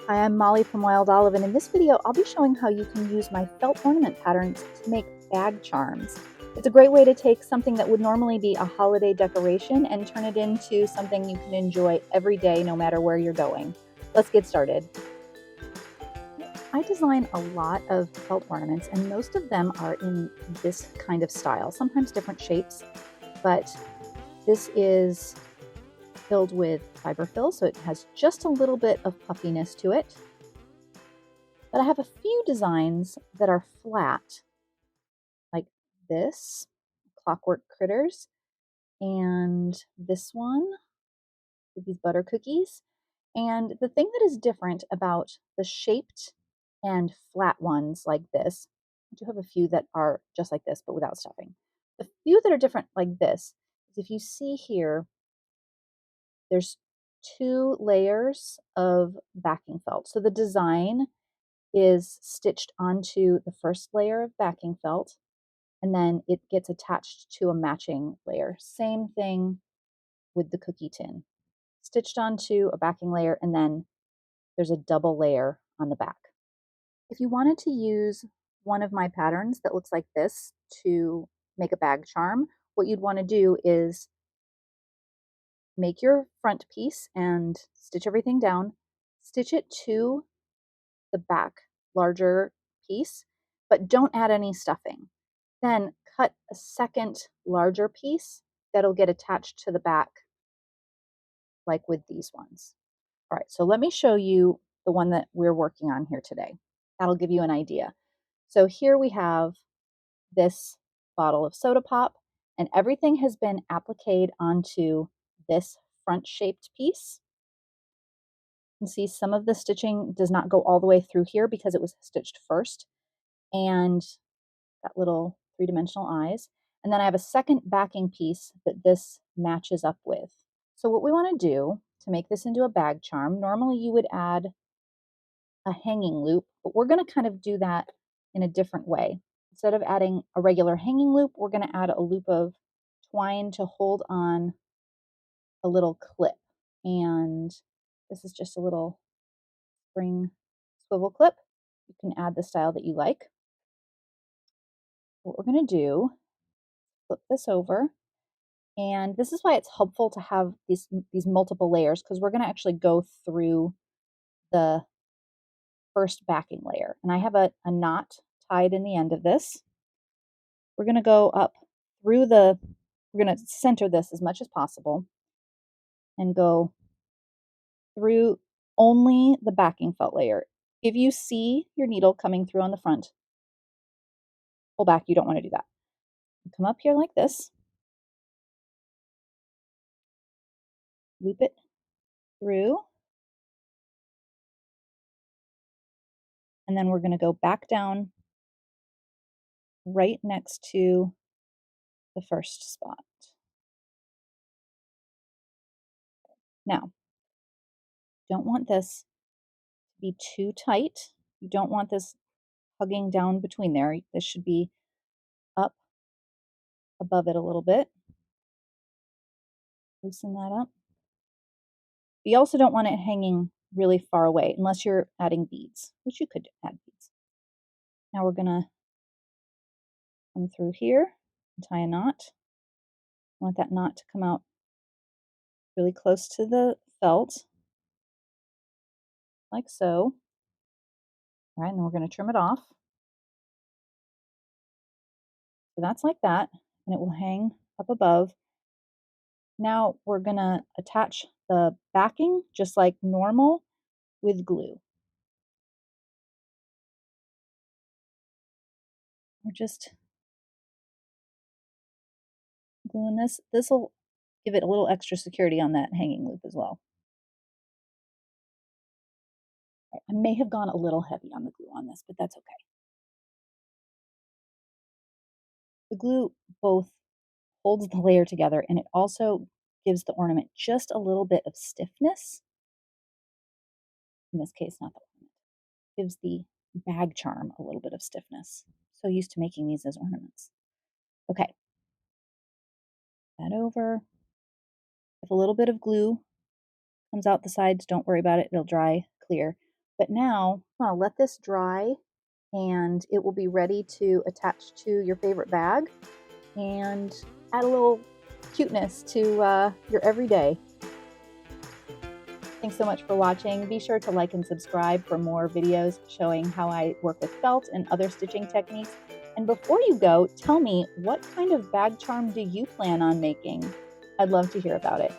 Hi, I'm Molly from Wild Olive, and in this video I'll be showing how you can use my felt ornament patterns to make bag charms. It's a great way to take something that would normally be a holiday decoration and turn it into something you can enjoy every day no matter where you're going. Let's get started. I design a lot of felt ornaments, and most of them are in this kind of style, sometimes different shapes, but this is filled with fiberfill, so it has just a little bit of puffiness to it. But I have a few designs that are flat, like this, Clockwork Critters, and this one with these butter cookies. And the thing that is different about the shaped and flat ones like this, I do have a few that are just like this, but without stuffing. The few that are different like this is if you see here, there's 2 layers of backing felt. So the design is stitched onto the first layer of backing felt, and then it gets attached to a matching layer. Same thing with the cookie tin. Stitched onto a backing layer, and then there's a double layer on the back. If you wanted to use one of my patterns that looks like this to make a bag charm, what you'd want to do is make your front piece and stitch everything down, stitch it to the back larger piece, but don't add any stuffing. Then cut a second larger piece that'll get attached to the back like with these ones. All right, so let me show you the one that we're working on here today. That'll give you an idea. So here we have this bottle of soda pop, and everything has been appliqued onto this front shaped piece. You can see some of the stitching does not go all the way through here because it was stitched first, and got little three-dimensional eyes. And then I have a second backing piece that this matches up with. So what we want to do to make this into a bag charm, normally you would add a hanging loop, but we're going to kind of do that in a different way. Instead of adding a regular hanging loop, we're going to add a loop of twine to hold on a little clip. And this is just a little spring swivel clip. You can add the style that you like. What we're going to do, flip this over. And this is why it's helpful to have these multiple layers, because we're going to actually go through the first backing layer. And I have a knot tied in the end of this. We're going to go up through we're going to center this as much as possible and go through only the backing felt layer. If you see your needle coming through on the front, pull back. You don't want to do that. Come up here like this, loop it through, and then we're going to go back down right next to the first spot. Now, don't want this to be too tight. You don't want this hugging down between there. This should be up above it a little bit. Loosen that up. You also don't want it hanging really far away unless you're adding beads, which you could add beads. Now we're going to come through here and tie a knot. I want that knot to come out really close to the felt, like so. All right, and then we're going to trim it off. So that's like that, and it will hang up above. Now we're going to attach the backing just like normal with glue. We're just gluing this. This will give it a little extra security on that hanging loop as well. I may have gone a little heavy on the glue on this, but that's okay. The glue both holds the layer together, and it also gives the ornament just a little bit of stiffness. In this case, not the ornament. Gives the bag charm a little bit of stiffness. So used to making these as ornaments. Okay. That over. If a little bit of glue comes out the sides, don't worry about it. It'll dry clear. But now I'll let this dry and it will be ready to attach to your favorite bag and add a little cuteness to your everyday. Thanks so much for watching. Be sure to like and subscribe for more videos showing how I work with felt and other stitching techniques. And before you go, tell me, what kind of bag charm do you plan on making? I'd love to hear about it.